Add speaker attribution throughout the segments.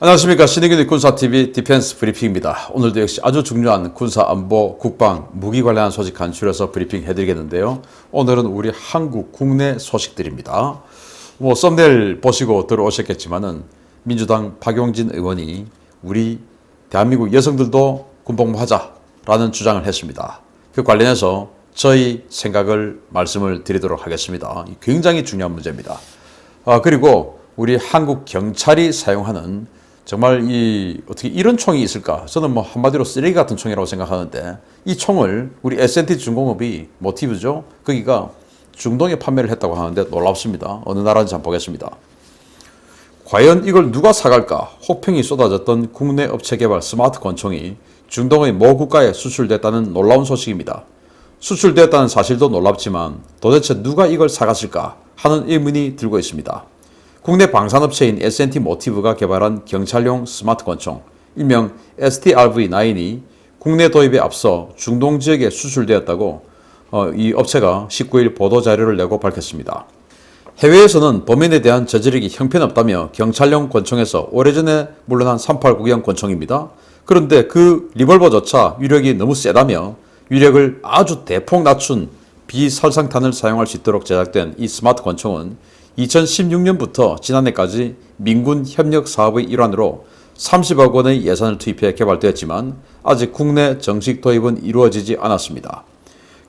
Speaker 1: 안녕하십니까. 신의균의 군사TV 디펜스 브리핑입니다. 오늘도 역시 아주 중요한 군사 안보, 국방, 무기 관련한 소식 간추려서 브리핑 해드리겠는데요. 오늘은 우리 한국 국내 소식들입니다. 썸네일 보시고 들어오셨겠지만은 민주당 박용진 의원이 우리 대한민국 여성들도 군복무하자라는 주장을 했습니다. 그 관련해서 저희 생각을 말씀을 드리도록 하겠습니다. 굉장히 중요한 문제입니다. 그리고 우리 한국 경찰이 사용하는 정말 어떻게 이런 총이 있을까? 저는 한마디로 쓰레기 같은 총이라고 생각하는데 이 총을 우리 S&T 중공업이 모티브죠. 거기가 중동에 판매를 했다고 하는데 놀랍습니다. 어느 나라인지 한번 보겠습니다. 과연 이걸 누가 사갈까? 혹평이 쏟아졌던 국내 업체 개발 스마트 권총이 중동의 모 국가에 수출됐다는 놀라운 소식입니다. 수출됐다는 사실도 놀랍지만 도대체 누가 이걸 사갔을까 하는 의문이 들고 있습니다. 국내 방산업체인 S&T 모티브가 개발한 경찰용 스마트 권총, 일명 STRV-9이 국내 도입에 앞서 중동 지역에 수출되었다고 이 업체가 19일 보도자료를 내고 밝혔습니다. 해외에서는 범인에 대한 저지르기 형편없다며 경찰용 권총에서 오래전에 물러난 389형 권총입니다. 그런데 그 리볼버조차 위력이 너무 세다며 위력을 아주 대폭 낮춘 비살상탄을 사용할 수 있도록 제작된 이 스마트 권총은 2016년부터 지난해까지 민군 협력 사업의 일환으로 30억 원의 예산을 투입해 개발되었지만 아직 국내 정식 도입은 이루어지지 않았습니다.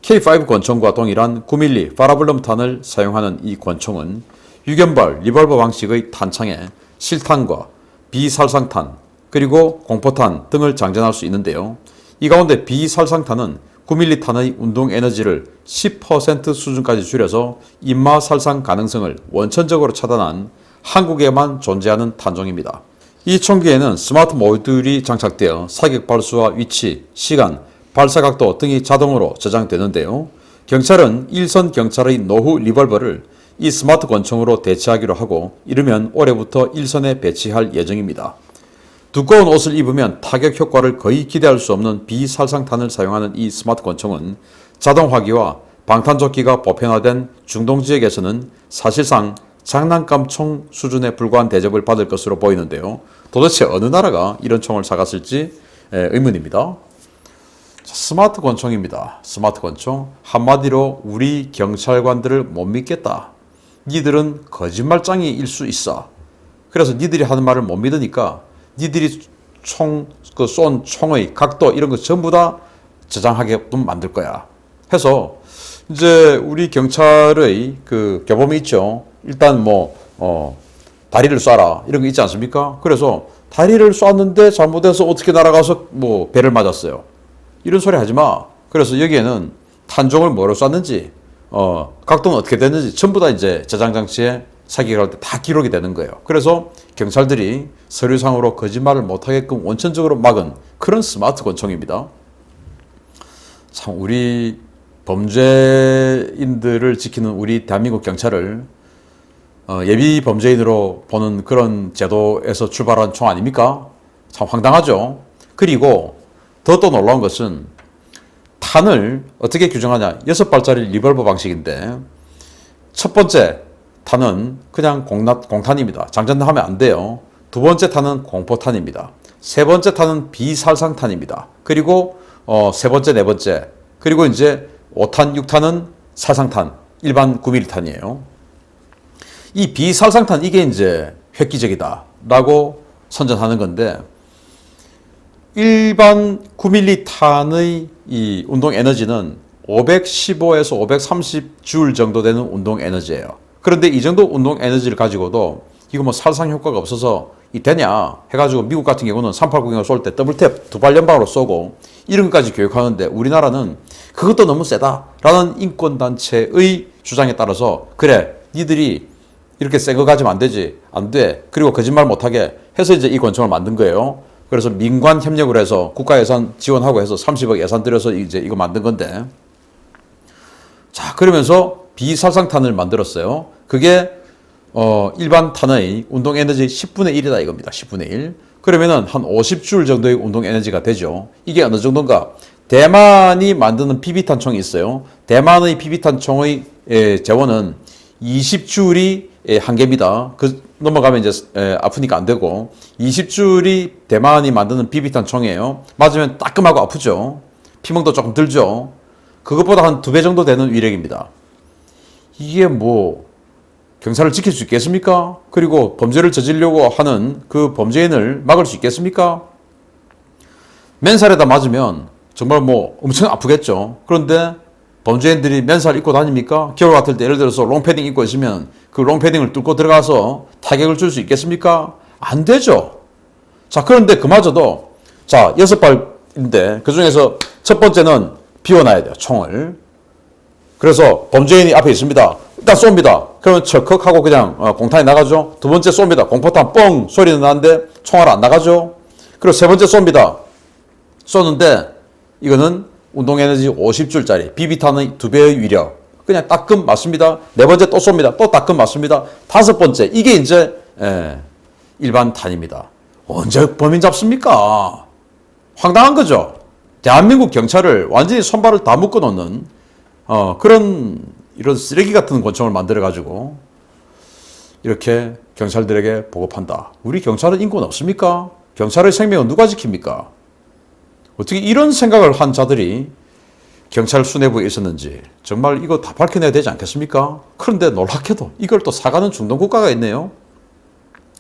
Speaker 1: K5 권총과 동일한 9mm 파라블럼탄을 사용하는 이 권총은 유견발 리볼버 방식의 탄창에 실탄과 비살상탄 그리고 공포탄 등을 장전할 수 있는데요. 이 가운데 비살상탄은 9mm 탄의 운동 에너지를 10% 수준까지 줄여서 인마 살상 가능성을 원천적으로 차단한 한국에만 존재하는 탄종입니다. 이 총기에는 스마트 모듈이 장착되어 사격 발수와 위치, 시간, 발사 각도 등이 자동으로 저장되는데요. 경찰은 일선 경찰의 노후 리볼버를 이 스마트 권총으로 대체하기로 하고 이르면 올해부터 일선에 배치할 예정입니다. 두꺼운 옷을 입으면 타격 효과를 거의 기대할 수 없는 비살상탄을 사용하는 이 스마트 권총은 자동화기와 방탄조끼가 보편화된 중동 지역에서는 사실상 장난감 총 수준에 불과한 대접을 받을 것으로 보이는데요. 도대체 어느 나라가 이런 총을 사갔을지 의문입니다. 스마트 권총입니다. 스마트 권총. 한마디로 우리 경찰관들을 못 믿겠다. 니들은 거짓말장이일 수 있어. 그래서 니들이 하는 말을 못 믿으니까 니들이 쏜 총의 각도 이런 거 전부 다 저장하게끔 만들 거야. 해서 이제 우리 경찰의 그 교범이 있죠. 일단 다리를 쏴라 이런 거 있지 않습니까? 그래서 다리를 쐈는데 잘못해서 어떻게 날아가서 배를 맞았어요. 이런 소리 하지 마. 그래서 여기에는 탄종을 뭐로 쐈는지, 각도는 어떻게 됐는지 전부 다 이제 저장 장치에 사격할 때 다 기록이 되는 거예요. 그래서 경찰들이 서류상으로 거짓말을 못하게끔 원천적으로 막은 그런 스마트 권총입니다. 참 우리 범죄인들을 지키는 우리 대한민국 경찰을 예비 범죄인으로 보는 그런 제도에서 출발한 총 아닙니까? 참 황당하죠. 그리고 더 또 놀라운 것은 탄을 어떻게 규정하냐. 6발짜리 리볼버 방식인데 첫 번째 탄은 그냥 공탄입니다. 장전하면 안 돼요. 두 번째 탄은 공포탄입니다. 세 번째 탄은 비살상탄입니다. 그리고 세 번째, 네 번째, 그리고 이제 5탄, 6탄은 살상탄, 일반 9mm 탄이에요. 이 비살상탄 이게 이제 획기적이다라고 선전하는 건데 일반 9mm 탄의 이 운동 에너지는 515에서 530줄 정도 되는 운동 에너지예요. 그런데 이 정도 운동 에너지를 가지고도 이거 살상 효과가 없어서 되냐 해가지고 미국 같은 경우는 389을 쏠 때 더블탭 두발 연방으로 쏘고 이런 것까지 교육하는데 우리나라는 그것도 너무 세다라는 인권단체의 주장에 따라서 그래 니들이 이렇게 센 거 가지면 안 되지 안 돼 그리고 거짓말 못하게 해서 이제 이 권총을 만든 거예요. 그래서 민관 협력을 해서 국가 예산 지원하고 해서 30억 예산 들여서 이제 이거 만든 건데 자 그러면서 비살상탄을 만들었어요. 그게 일반 탄의 운동 에너지 10분의 1이다 이겁니다. 10분의 1. 그러면은 한 50줄 정도의 운동 에너지가 되죠. 이게 어느 정도인가? 대만이 만드는 비비탄 총이 있어요. 대만의 비비탄 총의 재원은 20줄이 한계입니다. 그 넘어가면 이제 아프니까 안 되고 20줄이 대만이 만드는 비비탄 총이에요. 맞으면 따끔하고 아프죠. 피멍도 조금 들죠. 그것보다 한 2배 정도 되는 위력입니다. 이게 뭐 경찰을 지킬 수 있겠습니까? 그리고 범죄를 저지르려고 하는 그 범죄인을 막을 수 있겠습니까? 맨살에다 맞으면 정말 뭐 엄청 아프겠죠. 그런데 범죄인들이 맨살 입고 다닙니까? 겨울 같을 때 예를 들어서 롱패딩 입고 있으면 그 롱패딩을 뚫고 들어가서 타격을 줄 수 있겠습니까? 안 되죠. 자, 그런데 그마저도 자, 6발인데 그 중에서 첫 번째는 비워놔야 돼요. 총을. 그래서 범죄인이 앞에 있습니다. 일단 쏩니다. 그러면 철컥하고 그냥 공탄이 나가죠. 두 번째 쏩니다. 공포탄 뻥 소리는 나는데 총알 안 나가죠. 그리고 세 번째 쏩니다. 쏘는데 이거는 운동에너지 50줄짜리 비비탄의 2배의 위력. 그냥 따끔 맞습니다. 네 번째 또 쏩니다. 또 따끔 맞습니다. 다섯 번째 이게 이제 일반 탄입니다. 언제 범인 잡습니까? 황당한 거죠. 대한민국 경찰을 완전히 손발을 다 묶어놓는 그런 이런 쓰레기 같은 권총을 만들어가지고 이렇게 경찰들에게 보급한다. 우리 경찰은 인권 없습니까? 경찰의 생명은 누가 지킵니까? 어떻게 이런 생각을 한 자들이 경찰 수뇌부에 있었는지 정말 이거 다 밝혀내야 되지 않겠습니까? 그런데 놀랍게도 이걸 또 사가는 중동 국가가 있네요.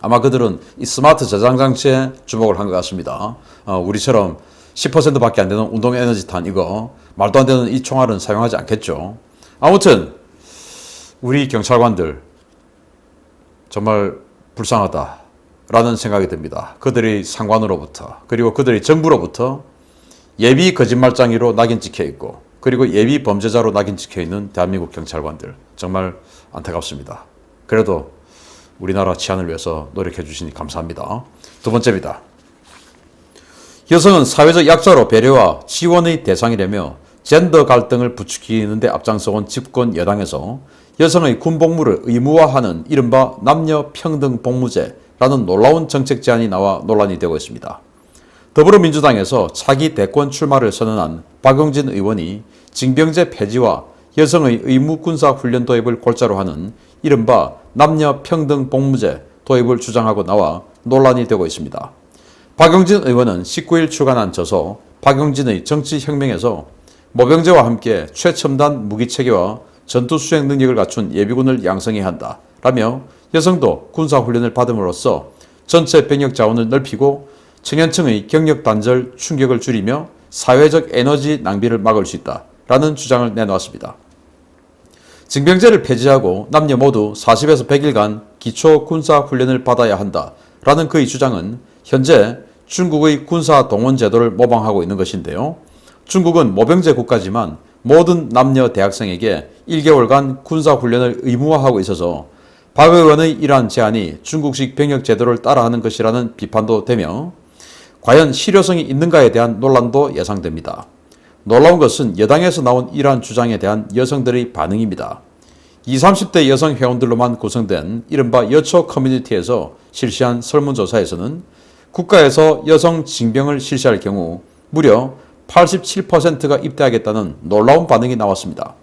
Speaker 1: 아마 그들은 이 스마트 저장 장치에 주목을 한 것 같습니다. 우리처럼 10%밖에 안 되는 운동 에너지 탄 이거 말도 안 되는 이 총알은 사용하지 않겠죠. 아무튼 우리 경찰관들 정말 불쌍하다라는 생각이 듭니다. 그들이 상관으로부터 그리고 그들이 정부로부터 예비 거짓말장이로 낙인 찍혀 있고 그리고 예비 범죄자로 낙인 찍혀 있는 대한민국 경찰관들 정말 안타깝습니다. 그래도 우리나라 치안을 위해서 노력해 주시니 감사합니다. 두 번째입니다. 여성은 사회적 약자로 배려와 지원의 대상이라며 젠더 갈등을 부추기는 데 앞장서온 집권 여당에서 여성의 군복무를 의무화하는 이른바 남녀평등복무제라는 놀라운 정책 제안이 나와 논란이 되고 있습니다. 더불어민주당에서 차기 대권 출마를 선언한 박용진 의원이 징병제 폐지와 여성의 의무군사훈련 도입을 골자로 하는 이른바 남녀평등복무제 도입을 주장하고 나와 논란이 되고 있습니다. 박용진 의원은 19일 출간한 저서 박용진의 정치혁명에서 모병제와 함께 최첨단 무기체계와 전투수행 능력을 갖춘 예비군을 양성해야 한다 라며 여성도 군사훈련을 받음으로써 전체 병력 자원을 넓히고 청년층의 경력 단절 충격을 줄이며 사회적 에너지 낭비를 막을 수 있다 라는 주장을 내놓았습니다. 징병제를 폐지하고 남녀 모두 40에서 100일간 기초 군사훈련을 받아야 한다 라는 그의 주장은 현재 중국의 군사 동원 제도를 모방하고 있는 것인데요. 중국은 모병제 국가지만 모든 남녀 대학생에게 1개월간 군사훈련을 의무화하고 있어서 박 의원의 이러한 제안이 중국식 병역 제도를 따라하는 것이라는 비판도 되며 과연 실효성이 있는가에 대한 논란도 예상됩니다. 놀라운 것은 여당에서 나온 이러한 주장에 대한 여성들의 반응입니다. 20, 30대 여성 회원들로만 구성된 이른바 여초 커뮤니티에서 실시한 설문조사에서는 국가에서 여성 징병을 실시할 경우 무려 87%가 입대하겠다는 놀라운 반응이 나왔습니다.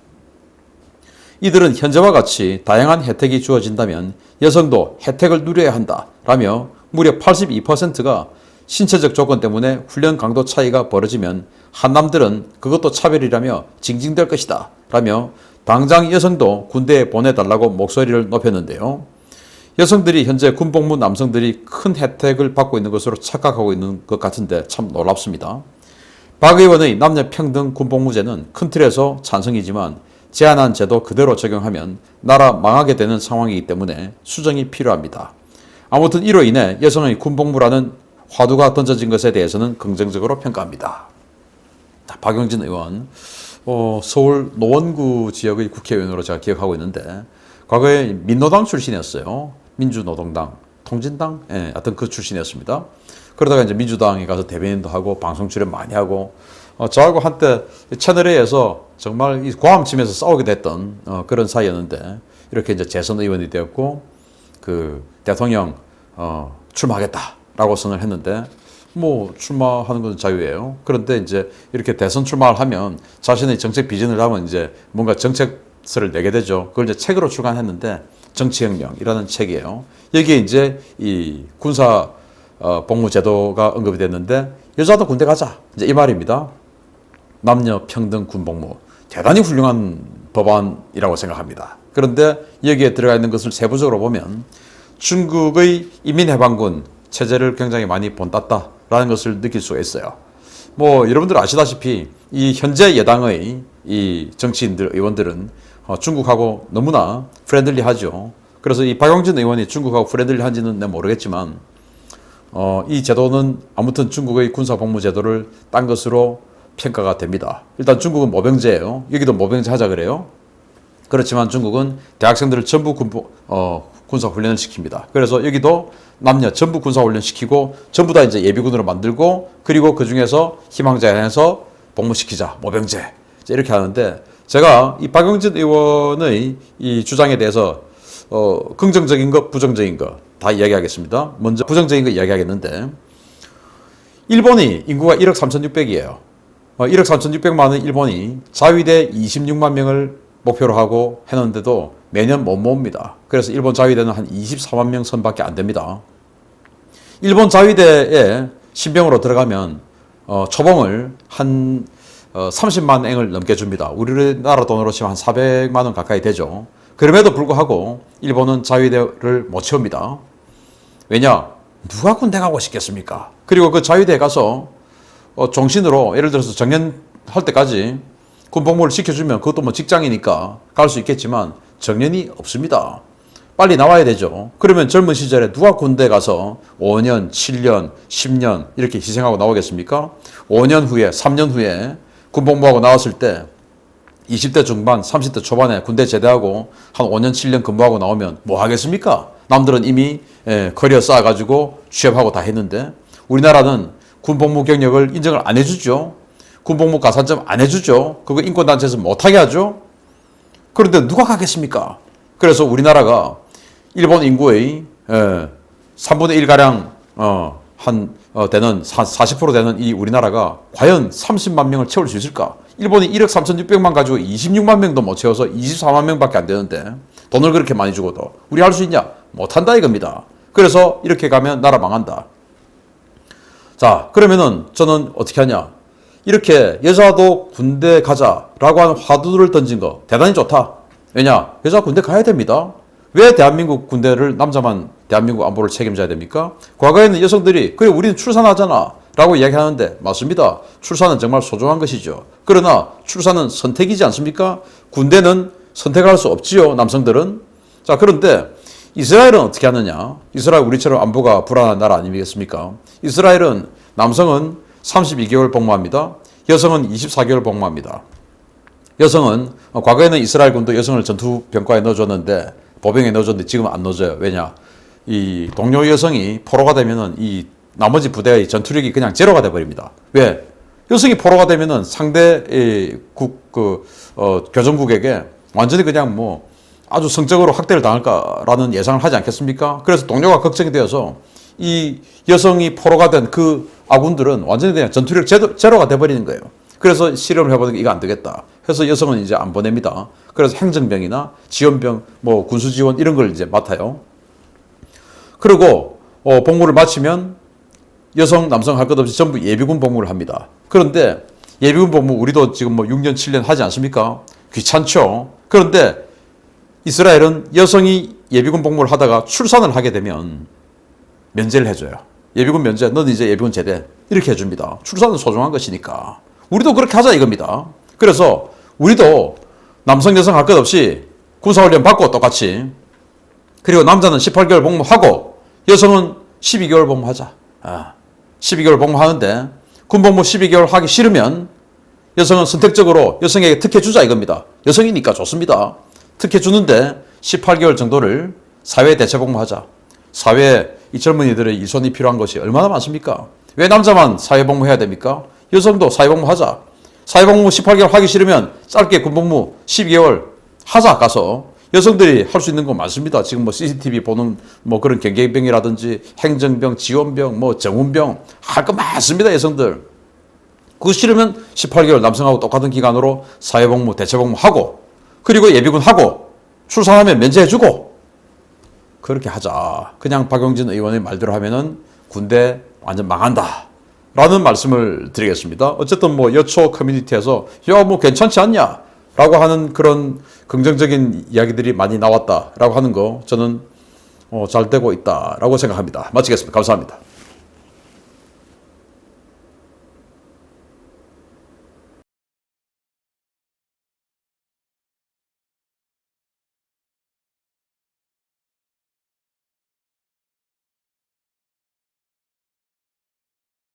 Speaker 1: 이들은 현재와 같이 다양한 혜택이 주어진다면 여성도 혜택을 누려야 한다 라며 무려 82%가 신체적 조건 때문에 훈련 강도 차이가 벌어지면 한남들은 그것도 차별이라며 징징댈 것이다 라며 당장 여성도 군대에 보내달라고 목소리를 높였는데요. 여성들이 현재 군복무 남성들이 큰 혜택을 받고 있는 것으로 착각하고 있는 것 같은데 참 놀랍습니다. 박 의원의 남녀평등 군복무제는 큰 틀에서 찬성이지만 제안한 제도 그대로 적용하면 나라 망하게 되는 상황이기 때문에 수정이 필요합니다. 아무튼 이로 인해 여성의 군복무라는 화두가 던져진 것에 대해서는 긍정적으로 평가합니다. 박용진 의원, 서울 노원구 지역의 국회의원으로 제가 기억하고 있는데 과거에 민노당 출신이었어요. 민주노동당, 통진당, 하여튼 그 출신이었습니다. 그러다가 이제 민주당에 가서 대변인도 하고 방송 출연 많이 하고 저하고 한때 채널A에서 정말 이 고함치면서 싸우게 됐던 그런 사이였는데 이렇게 이제 재선 의원이 되었고 그 대통령 출마하겠다라고 선언을 했는데 뭐 출마하는 건 자유예요. 그런데 이제 이렇게 대선 출마를 하면 자신의 정책 비전을 하면 이제 뭔가 정책서를 내게 되죠. 그걸 이제 책으로 출간했는데 정치혁명이라는 책이에요. 여기에 이제 이 군사 복무 제도가 언급이 됐는데 여자도 군대 가자 이제 이 말입니다. 남녀 평등 군복무 대단히 훌륭한 법안이라고 생각합니다. 그런데 여기에 들어가 있는 것을 세부적으로 보면 중국의 인민해방군 체제를 굉장히 많이 본땄다라는 것을 느낄 수가 있어요. 뭐 여러분들 아시다시피 이 현재 여당의 이 정치인들 의원들은 중국하고 너무나 프렌들리하죠. 그래서 이 박용진 의원이 중국하고 프렌들리한지는 내가 모르겠지만 이 제도는 아무튼 중국의 군사복무 제도를 딴 것으로 평가가 됩니다. 일단 중국은 모병제예요. 여기도 모병제 하자 그래요. 그렇지만 중국은 대학생들을 전부 군사훈련을 시킵니다. 그래서 여기도 남녀 전부 군사훈련 시키고 전부 다 이제 예비군으로 만들고 그리고 그 중에서 희망자에 해서 복무시키자 모병제 이렇게 하는데 제가 이 박용진 의원의 이 주장에 대해서 긍정적인 것 부정적인 것 다 이야기하겠습니다. 먼저 부정적인 거 이야기하겠는데 일본이 인구가 1억 3,600이에요. 1억 3,600만의 일본이 자위대 26만 명을 목표로 하고 했는데도 매년 못 모읍니다. 그래서 일본 자위대는 한 24만 명 선밖에 안 됩니다. 일본 자위대에 신병으로 들어가면 초봉을 한 30만 엔을 넘게 줍니다. 우리나라 돈으로 치면 한 400만 원 가까이 되죠. 그럼에도 불구하고 일본은 자위대를 못 채웁니다. 왜냐? 누가 군대 가고 싶겠습니까? 그리고 그 자위대에 가서 종신으로 예를 들어서 정년할 때까지 군복무를 시켜주면 그것도 뭐 직장이니까 갈 수 있겠지만 정년이 없습니다. 빨리 나와야 되죠. 그러면 젊은 시절에 누가 군대 가서 5년, 7년, 10년 이렇게 희생하고 나오겠습니까? 5년 후에, 3년 후에 군복무하고 나왔을 때 20대 중반, 30대 초반에 군대 제대하고 한 5년, 7년 근무하고 나오면 뭐 하겠습니까? 남들은 이미 커리어 쌓아가지고 취업하고 다 했는데 우리나라는 군복무 경력을 인정을 안 해주죠. 군복무 가산점 안 해주죠. 그거 인권단체에서 못하게 하죠. 그런데 누가 가겠습니까? 그래서 우리나라가 일본 인구의 3분의 1가량 되는 40% 되는 이 우리나라가 과연 30만 명을 채울 수 있을까? 일본이 1억 3,600만 가지고 26만 명도 못 채워서 24만 명밖에 안 되는데 돈을 그렇게 많이 주고도 우리 할 수 있냐? 못한다 이겁니다. 그래서 이렇게 가면 나라 망한다. 자, 그러면은 저는 어떻게 하냐? 이렇게 여자도 군대 가자라고 하는 화두를 던진 거 대단히 좋다. 왜냐? 여자 군대 가야 됩니다. 왜 대한민국 군대를 남자만 대한민국 안보를 책임져야 됩니까? 과거에는 여성들이 그래 우리는 출산하잖아 라고 이야기하는데 맞습니다. 출산은 정말 소중한 것이죠. 그러나 출산은 선택이지 않습니까? 군대는 선택할 수 없지요. 남성들은. 자, 그런데 이스라엘은 어떻게 하느냐? 이스라엘 우리처럼 안보가 불안한 나라 아니겠습니까? 이스라엘은 남성은 32개월 복무합니다. 여성은 24개월 복무합니다. 여성은 과거에는 이스라엘 군도 여성을 전투병과에 넣어줬는데 보병에 넣어줬는데 지금은 안 넣어줘요. 왜냐? 이 동료 여성이 포로가 되면은 이 나머지 부대의 전투력이 그냥 제로가 돼버립니다. 왜? 여성이 포로가 되면은 상대 교정국에게 완전히 그냥 뭐 아주 성적으로 학대를 당할까라는 예상을 하지 않겠습니까? 그래서 동료가 걱정이 되어서 이 여성이 포로가 된 그 아군들은 완전히 그냥 전투력 제로가 돼버리는 거예요. 그래서 실험을 해보니까 이거 안 되겠다. 그래서 여성은 이제 안 보냅니다. 그래서 행정병이나 지원병, 뭐 군수지원 이런 걸 이제 맡아요. 그리고 복무를 마치면 여성, 남성 할 것 없이 전부 예비군 복무를 합니다. 그런데 예비군 복무 우리도 지금 뭐 6년, 7년 하지 않습니까? 귀찮죠. 그런데 이스라엘은 여성이 예비군 복무를 하다가 출산을 하게 되면 면제를 해줘요. 예비군 면제, 너는 이제 예비군 제대 이렇게 해줍니다. 출산은 소중한 것이니까. 우리도 그렇게 하자 이겁니다. 그래서 우리도 남성, 여성 할 것 없이 군사훈련 받고 똑같이 그리고 남자는 18개월 복무하고 여성은 12개월 복무하자. 12개월 복무하는데 군복무 12개월 하기 싫으면 여성은 선택적으로 여성에게 특혜 주자 이겁니다. 여성이니까 좋습니다. 특혜 주는데 18개월 정도를 사회 대체 복무하자. 사회에 이 젊은이들의 일손이 필요한 것이 얼마나 많습니까? 왜 남자만 사회복무해야 됩니까? 여성도 사회복무하자. 사회복무 18개월 하기 싫으면 짧게 군복무 12개월 하자 가서 여성들이 할 수 있는 거 많습니다. 지금 뭐 CCTV 보는 뭐 그런 경계병이라든지 행정병, 지원병, 뭐 정운병 할 거 많습니다. 여성들. 그거 싫으면 18개월 남성하고 똑같은 기간으로 사회복무, 대체복무 하고 그리고 예비군 하고 출산하면 면제해주고 그렇게 하자. 그냥 박용진 의원의 말대로 하면은 군대 완전 망한다. 라는 말씀을 드리겠습니다. 어쨌든 뭐 여초 커뮤니티에서 야, 뭐 괜찮지 않냐? 라고 하는 그런 긍정적인 이야기들이 많이 나왔다라고 하는 거 저는 잘 되고 있다라고 생각합니다. 마치겠습니다. 감사합니다.